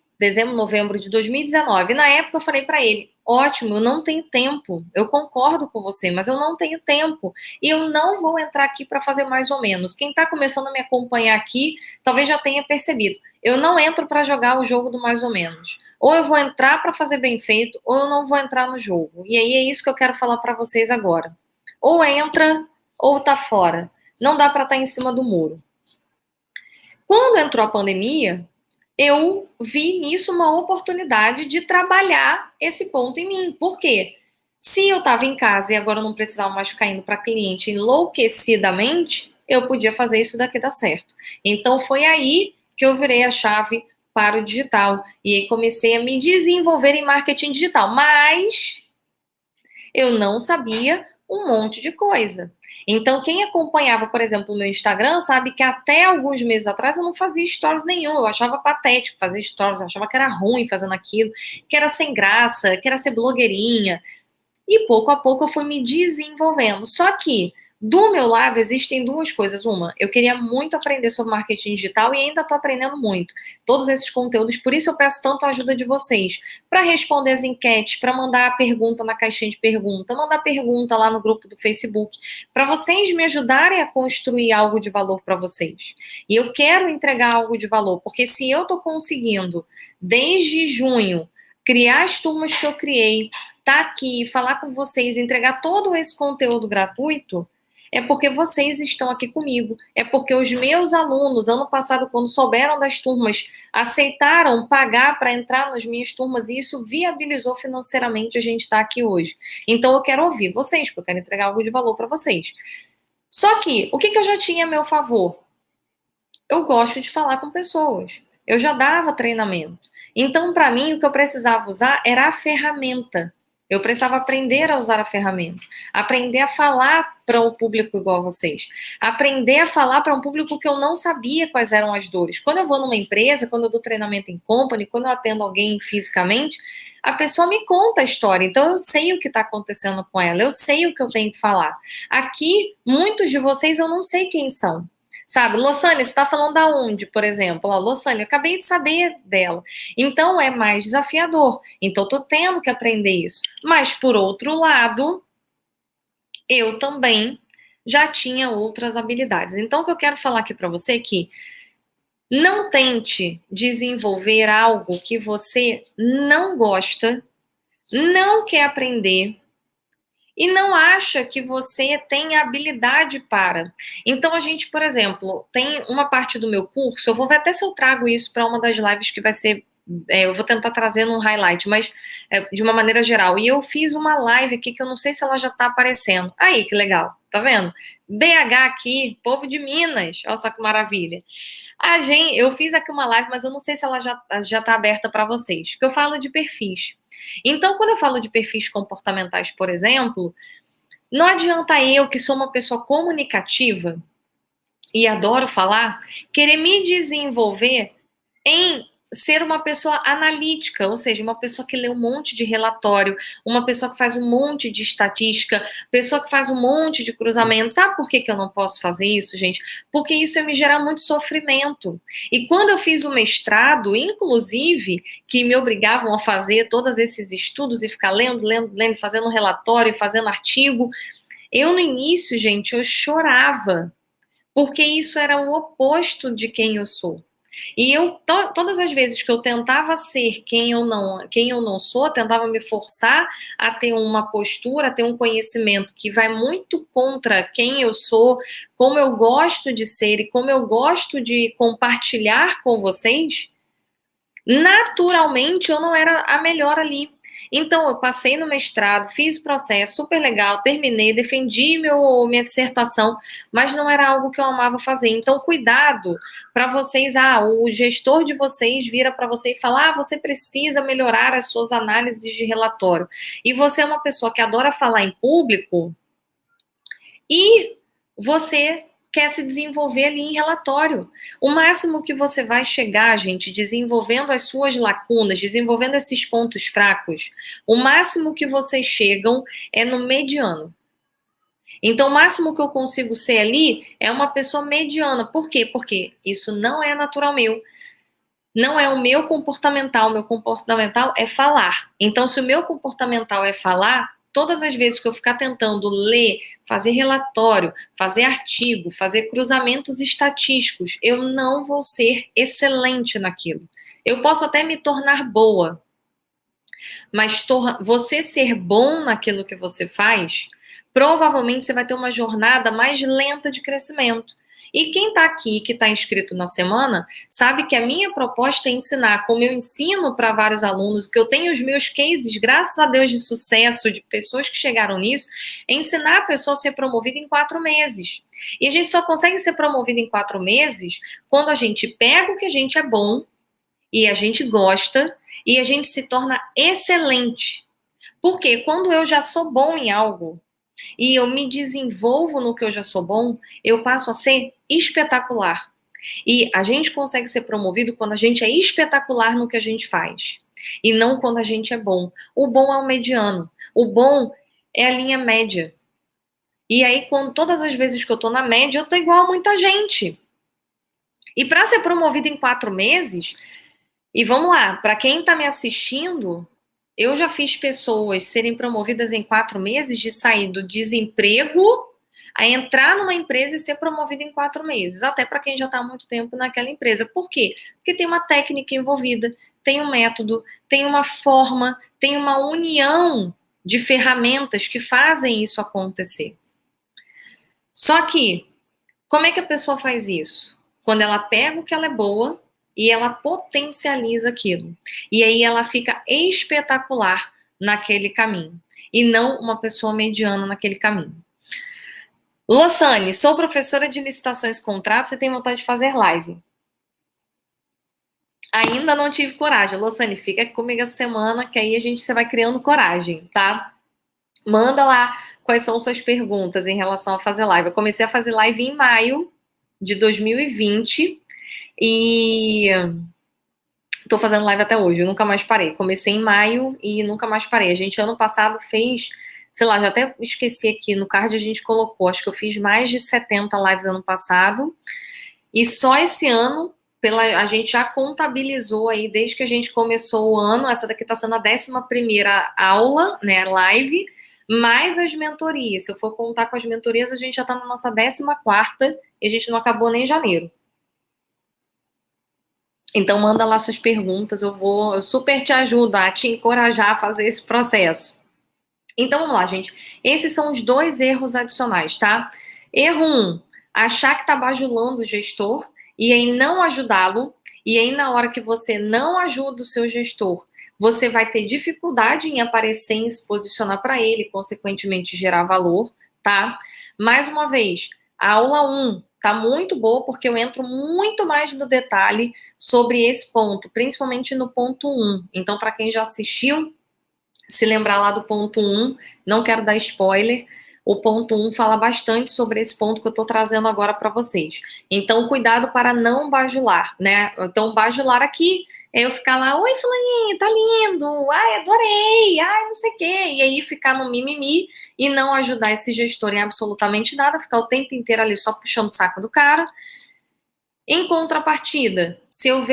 novembro de 2019. E na época eu falei para ele, ótimo, eu não tenho tempo. Eu concordo com você, mas eu não tenho tempo. E eu não vou entrar aqui para fazer mais ou menos. Quem está começando a me acompanhar aqui, talvez já tenha percebido. Eu não entro para jogar o jogo do mais ou menos. Ou eu vou entrar para fazer bem feito, ou eu não vou entrar no jogo. E aí é isso que eu quero falar para vocês agora. Ou entra, ou tá fora. Não dá para estar em cima do muro. Quando entrou a pandemia, eu vi nisso uma oportunidade de trabalhar esse ponto em mim. Por quê? Se eu estava em casa e agora eu não precisava mais ficar indo para cliente enlouquecidamente, eu podia fazer isso daqui dar certo. Então foi aí que eu virei a chave para o digital. E aí comecei a me desenvolver em marketing digital. Mas eu não sabia um monte de coisa. Então, quem acompanhava, por exemplo, o meu Instagram, sabe que até alguns meses atrás eu não fazia stories nenhum. Eu achava patético fazer stories, eu achava que era ruim fazendo aquilo, que era sem graça, que era ser blogueirinha. E pouco a pouco eu fui me desenvolvendo. Só que Do meu lado, existem duas coisas. Uma, eu queria muito aprender sobre marketing digital e ainda estou aprendendo muito. Todos esses conteúdos, por isso eu peço tanto a ajuda de vocês. Para responder as enquetes, para mandar a pergunta na caixinha de pergunta, mandar pergunta lá no grupo do Facebook, para vocês me ajudarem a construir algo de valor para vocês. E eu quero entregar algo de valor, porque se eu estou conseguindo, desde junho, criar as turmas que eu criei, tá aqui, falar com vocês, entregar todo esse conteúdo gratuito, é porque vocês estão aqui comigo. É porque os meus alunos, ano passado, quando souberam das turmas, aceitaram pagar para entrar nas minhas turmas e isso viabilizou financeiramente a gente estar aqui hoje. Então eu quero ouvir vocês, porque eu quero entregar algo de valor para vocês. Só que, o que eu já tinha a meu favor? Eu gosto de falar com pessoas. Eu já dava treinamento. Então, para mim, o que eu precisava usar era a ferramenta. Eu precisava aprender a usar a ferramenta, aprender a falar para um público igual a vocês, aprender a falar para um público que eu não sabia quais eram as dores. Quando eu vou numa empresa, quando eu dou treinamento em company, quando eu atendo alguém fisicamente, a pessoa me conta a história, então eu sei o que está acontecendo com ela, eu sei o que eu tenho que falar. Aqui, muitos de vocês eu não sei quem são. Sabe, Losane, você está falando da onde, por exemplo? Losane, eu acabei de saber dela. Então é mais desafiador. Então estou tendo que aprender isso. Mas, por outro lado, eu também já tinha outras habilidades. Então, o que eu quero falar aqui para você é que não tente desenvolver algo que você não gosta, não quer aprender, e não acha que você tem habilidade para. Então, a gente, por exemplo, tem uma parte do meu curso, eu vou ver até se eu trago isso para uma das lives que vai ser, eu vou tentar trazer num highlight, mas de uma maneira geral. E eu fiz uma live aqui que eu não sei se ela já está aparecendo. Aí, que legal, tá vendo? BH aqui, povo de Minas, olha só que maravilha. Eu fiz aqui uma live, mas eu não sei se ela já está aberta para vocês, que eu falo de perfis. Então, quando eu falo de perfis comportamentais, por exemplo, não adianta eu, que sou uma pessoa comunicativa e adoro falar, querer me desenvolver em ser uma pessoa analítica, ou seja, uma pessoa que lê um monte de relatório, uma pessoa que faz um monte de estatística, pessoa que faz um monte de cruzamento. Sabe por que eu não posso fazer isso, gente? Porque isso ia me gerar muito sofrimento. E quando eu fiz o mestrado, inclusive, que me obrigavam a fazer todos esses estudos e ficar lendo, fazendo um relatório, fazendo artigo, eu no início, gente, eu chorava, porque isso era o oposto de quem eu sou. E todas as vezes que eu tentava ser quem eu não sou, tentava me forçar a ter uma postura, a ter um conhecimento que vai muito contra quem eu sou, como eu gosto de ser e como eu gosto de compartilhar com vocês, naturalmente eu não era a melhor ali. Então, eu passei no mestrado, fiz o processo, super legal, terminei, defendi minha dissertação, mas não era algo que eu amava fazer. Então, cuidado para vocês, o gestor de vocês vira para você e fala, você precisa melhorar as suas análises de relatório. E você é uma pessoa que adora falar em público e você quer se desenvolver ali em relatório. O máximo que você vai chegar, gente, desenvolvendo as suas lacunas, desenvolvendo esses pontos fracos, o máximo que vocês chegam é no mediano. Então, o máximo que eu consigo ser ali é uma pessoa mediana. Por quê? Porque isso não é natural meu. Não é o meu comportamental é falar. Então, se o meu comportamental é falar, todas as vezes que eu ficar tentando ler, fazer relatório, fazer artigo, fazer cruzamentos estatísticos, eu não vou ser excelente naquilo. Eu posso até me tornar boa, mas você ser bom naquilo que você faz, provavelmente você vai ter uma jornada mais lenta de crescimento. E quem está aqui, que está inscrito na semana, sabe que a minha proposta é ensinar, como eu ensino para vários alunos, que eu tenho os meus cases, graças a Deus, de sucesso, de pessoas que chegaram nisso, é ensinar a pessoa a ser promovida em 4 meses. E a gente só consegue ser promovida em 4 meses quando a gente pega o que a gente é bom e a gente gosta e a gente se torna excelente. Porque quando eu já sou bom em algo, e eu me desenvolvo no que eu já sou bom, eu passo a ser espetacular. E a gente consegue ser promovido quando a gente é espetacular no que a gente faz. E não quando a gente é bom. O bom é o mediano. O bom é a linha média. E aí, todas as vezes que eu tô na média, eu tô igual a muita gente. E para ser promovida em 4 meses, e vamos lá, para quem tá me assistindo, eu já fiz pessoas serem promovidas em 4 meses de sair do desemprego a entrar numa empresa e ser promovida em 4 meses, até para quem já está há muito tempo naquela empresa. Por quê? Porque tem uma técnica envolvida, tem um método, tem uma forma, tem uma união de ferramentas que fazem isso acontecer. Só que, como é que a pessoa faz isso? Quando ela pega o que ela é boa e ela potencializa aquilo. E aí ela fica espetacular naquele caminho. E não uma pessoa mediana naquele caminho. Lossane, sou professora de licitações e contratos e tenho vontade de fazer live. Ainda não tive coragem. Lossane, fica aqui comigo essa semana, que aí você vai criando coragem, tá? Manda lá quais são suas perguntas em relação a fazer live. Eu comecei a fazer live em maio de 2020 e tô fazendo live até hoje, eu nunca mais parei. Comecei em maio e nunca mais parei. A gente, ano passado, fez, sei lá, já até esqueci aqui, no card a gente colocou, acho que eu fiz mais de 70 lives ano passado. E só esse ano, a gente já contabilizou aí, desde que a gente começou o ano, essa daqui tá sendo a 11ª aula, né, live, mais as mentorias. Se eu for contar com as mentorias, a gente já tá na nossa 14ª e a gente não acabou nem em janeiro. Então manda lá suas perguntas, eu super te ajudo a te encorajar a fazer esse processo. Então vamos lá, gente. Esses são os 2 erros adicionais, tá? Erro 1, achar que tá bajulando o gestor e aí não ajudá-lo. E aí na hora que você não ajuda o seu gestor, você vai ter dificuldade em aparecer, em se posicionar para ele, consequentemente gerar valor, tá? Mais uma vez, a aula 1 tá muito boa porque eu entro muito mais no detalhe sobre esse ponto, principalmente no ponto 1. Então, para quem já assistiu, se lembrar lá do ponto 1, não quero dar spoiler, o ponto 1 fala bastante sobre esse ponto que eu tô trazendo agora para vocês. Então, cuidado para não bajular, né? Então, bajular aqui é eu ficar lá, oi, fulaninho, tá lindo, ai, adorei, ai, não sei o quê, e aí ficar no mimimi e não ajudar esse gestor em absolutamente nada, ficar o tempo inteiro ali só puxando o saco do cara. Em contrapartida, se eu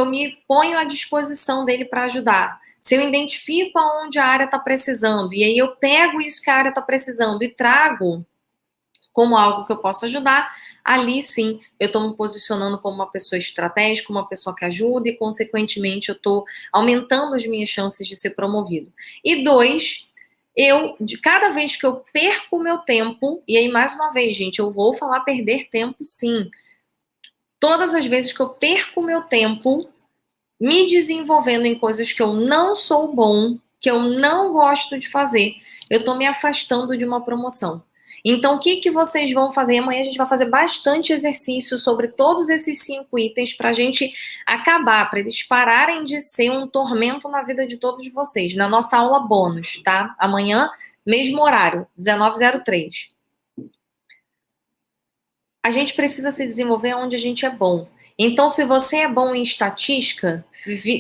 me ponho à disposição dele para ajudar, se eu identifico aonde a área está precisando, e aí eu pego isso que a área está precisando e trago como algo que eu posso ajudar, ali sim eu estou me posicionando como uma pessoa estratégica, uma pessoa que ajuda, e consequentemente eu estou aumentando as minhas chances de ser promovido. E 2, de cada vez que eu perco o meu tempo, e aí mais uma vez, gente, eu vou falar perder tempo sim. Todas as vezes que eu perco o meu tempo me desenvolvendo em coisas que eu não sou bom, que eu não gosto de fazer, eu estou me afastando de uma promoção. Então, o que vocês vão fazer? Amanhã a gente vai fazer bastante exercício sobre todos esses 5 itens para a gente acabar, para eles pararem de ser um tormento na vida de todos vocês, na nossa aula bônus, tá? Amanhã, mesmo horário, 19h03. A gente precisa se desenvolver onde a gente é bom. Então, se você é bom em estatística,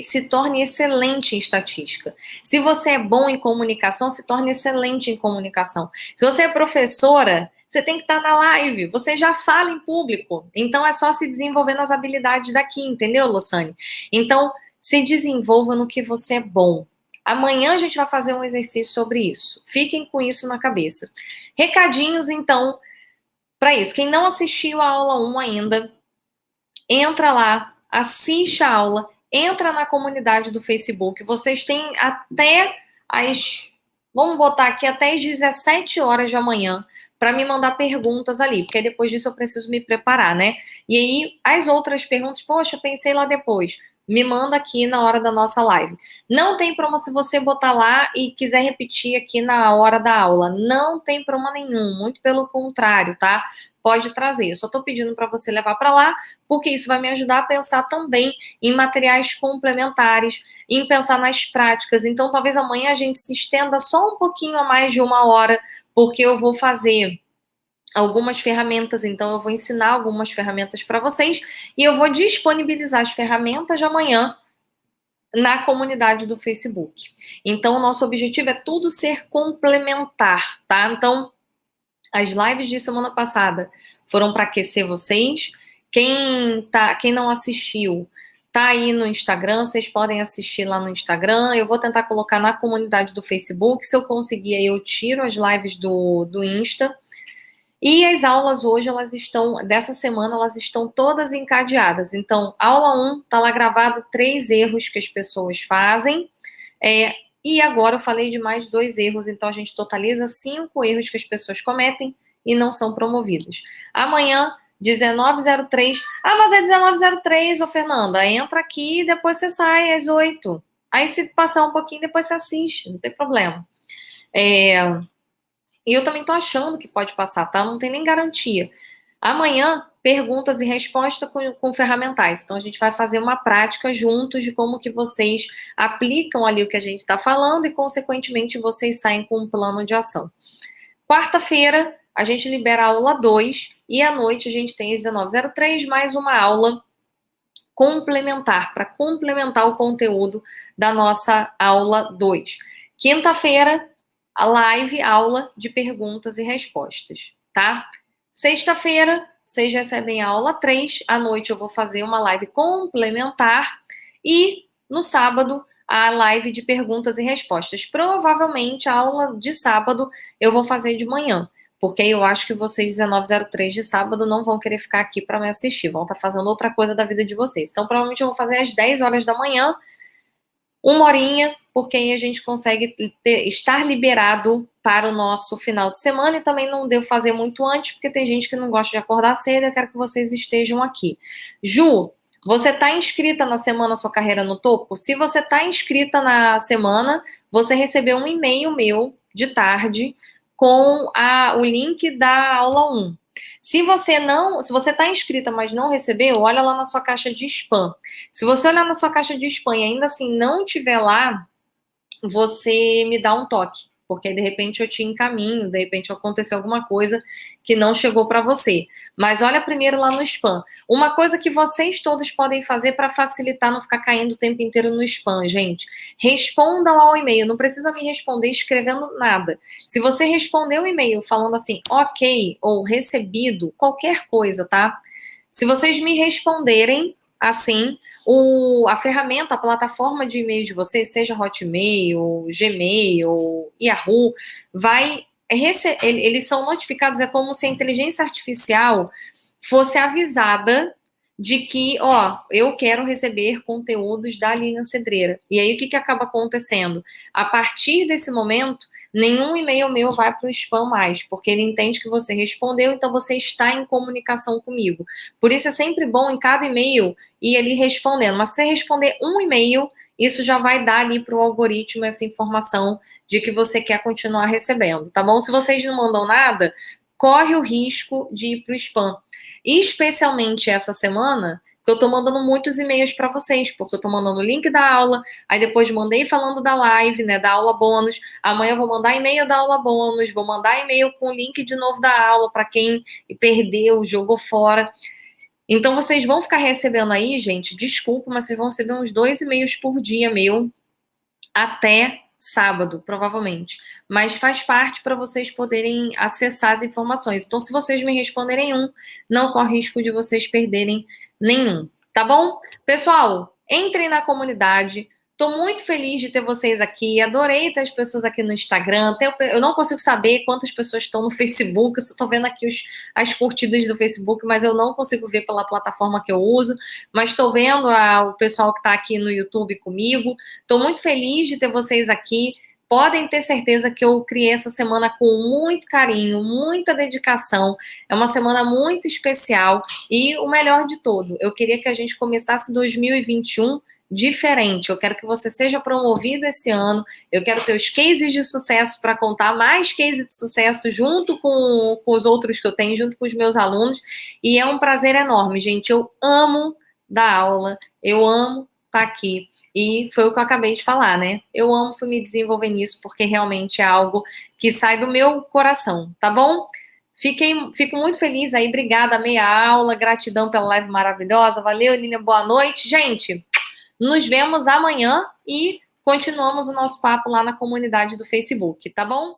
se torne excelente em estatística. Se você é bom em comunicação, se torne excelente em comunicação. Se você é professora, você tem que estar na live. Você já fala em público. Então, é só se desenvolver nas habilidades daqui, entendeu, Lossane? Então, se desenvolva no que você é bom. Amanhã a gente vai fazer um exercício sobre isso. Fiquem com isso na cabeça. Recadinhos, então, para isso. Quem não assistiu a aula 1 ainda, entra lá, assiste a aula, entra na comunidade do Facebook. Vocês têm até vamos botar aqui, até as 17 horas de amanhã para me mandar perguntas ali, porque depois disso eu preciso me preparar, né? E aí, as outras perguntas, poxa, pensei lá depois. Me manda aqui na hora da nossa live. Não tem problema se você botar lá e quiser repetir aqui na hora da aula. Não tem problema nenhum, muito pelo contrário, tá? Pode trazer. Eu só tô pedindo para você levar para lá, porque isso vai me ajudar a pensar também em materiais complementares, em pensar nas práticas. Então, talvez amanhã a gente se estenda só um pouquinho a mais de 1 hora, porque eu vou fazer algumas ferramentas, então eu vou ensinar algumas ferramentas para vocês e eu vou disponibilizar as ferramentas de amanhã na comunidade do Facebook. Então, o nosso objetivo é tudo ser complementar, tá? Então, As lives de semana passada foram para aquecer vocês. Quem não assistiu, tá aí no Instagram, vocês podem assistir lá no Instagram. Eu vou tentar colocar na comunidade do Facebook. Se eu conseguir, aí eu tiro as lives do Insta. E as aulas hoje, dessa semana, elas estão todas encadeadas. Então, aula 1, tá lá gravado 3 erros que as pessoas fazem. E agora eu falei de mais 2 erros, então a gente totaliza 5 erros que as pessoas cometem e não são promovidas. Amanhã, 19h03. Ah, mas é 19h03, ô Fernanda. Entra aqui e depois você sai às 8. Aí se passar um pouquinho, depois você assiste, não tem problema. E eu também tô achando que pode passar, tá? Não tem nem garantia. Amanhã, perguntas e respostas com ferramentais. Então, a gente vai fazer uma prática juntos de como que vocês aplicam ali o que a gente está falando e, consequentemente, vocês saem com um plano de ação. Quarta-feira, a gente libera a aula 2 e à noite a gente tem às 19h03 mais uma aula complementar, para complementar o conteúdo da nossa aula 2. Quinta-feira, a live, aula de perguntas e respostas, tá? Sexta-feira, vocês recebem a aula 3, à noite eu vou fazer uma live complementar e no sábado a live de perguntas e respostas. Provavelmente a aula de sábado eu vou fazer de manhã, porque eu acho que vocês 19h03 de sábado não vão querer ficar aqui para me assistir, vão estar fazendo outra coisa da vida de vocês. Então provavelmente eu vou fazer às 10 horas da manhã, 1 horinha, porque aí a gente consegue estar liberado para o nosso final de semana, e também não devo fazer muito antes, porque tem gente que não gosta de acordar cedo, eu quero que vocês estejam aqui. Ju, você está inscrita na semana Sua Carreira no Topo? Se você está inscrita na semana, você recebeu um e-mail meu de tarde com o link da aula 1. Se você está inscrita, mas não recebeu, olha lá na sua caixa de spam. Se você olhar na sua caixa de spam e ainda assim não tiver lá, você me dá um toque, porque de repente eu te encaminho, de repente aconteceu alguma coisa que não chegou para você. Mas olha primeiro lá no spam. Uma coisa que vocês todos podem fazer para facilitar, não ficar caindo o tempo inteiro no spam, gente. Respondam ao e-mail, não precisa me responder escrevendo nada. Se você responder o e-mail falando assim, ok, ou recebido, qualquer coisa, tá? Se vocês me responderem assim, a ferramenta, a plataforma de e-mail de vocês, seja Hotmail, Gmail, Yahoo, eles são notificados, é como se a inteligência artificial fosse avisada de que, eu quero receber conteúdos da Lilian Cedreira. E aí, o que acaba acontecendo? A partir desse momento, nenhum e-mail meu vai para o spam mais, porque ele entende que você respondeu, então você está em comunicação comigo. Por isso é sempre bom em cada e-mail ir ali respondendo. Mas se você responder um e-mail, isso já vai dar ali para o algoritmo essa informação de que você quer continuar recebendo, tá bom? Se vocês não mandam nada, corre o risco de ir para o spam. E especialmente essa semana, que eu tô mandando muitos e-mails para vocês, porque eu tô mandando o link da aula, aí depois mandei falando da live, né, da aula bônus. Amanhã eu vou mandar e-mail da aula bônus, vou mandar e-mail com o link de novo da aula para quem perdeu, jogou fora. Então vocês vão ficar recebendo aí, gente, desculpa, mas vocês vão receber uns 2 e-mails por dia meu até sábado, provavelmente. Mas faz parte para vocês poderem acessar as informações. Então, se vocês me responderem não corre risco de vocês perderem nenhum. Tá bom? Pessoal, entrem na comunidade. Tô muito feliz de ter vocês aqui. Adorei ter as pessoas aqui no Instagram. Eu não consigo saber quantas pessoas estão no Facebook. Eu só tô vendo aqui as curtidas do Facebook, mas eu não consigo ver pela plataforma que eu uso. Mas estou vendo o pessoal que está aqui no YouTube comigo. Estou muito feliz de ter vocês aqui. Podem ter certeza que eu criei essa semana com muito carinho, muita dedicação. É uma semana muito especial. E o melhor de tudo, eu queria que a gente começasse 2021 diferente. Eu quero que você seja promovido esse ano. Eu quero ter os cases de sucesso para contar mais cases de sucesso junto com os outros que eu tenho, junto com os meus alunos. E é um prazer enorme, gente. Eu amo dar aula, eu amo estar aqui. E foi o que eu acabei de falar, né? Eu amo me desenvolver nisso, porque realmente é algo que sai do meu coração, tá bom? Fico muito feliz aí. Obrigada, meia aula. Gratidão pela live maravilhosa. Valeu, Lilian. Boa noite. Gente, nos vemos amanhã e continuamos o nosso papo lá na comunidade do Facebook, tá bom?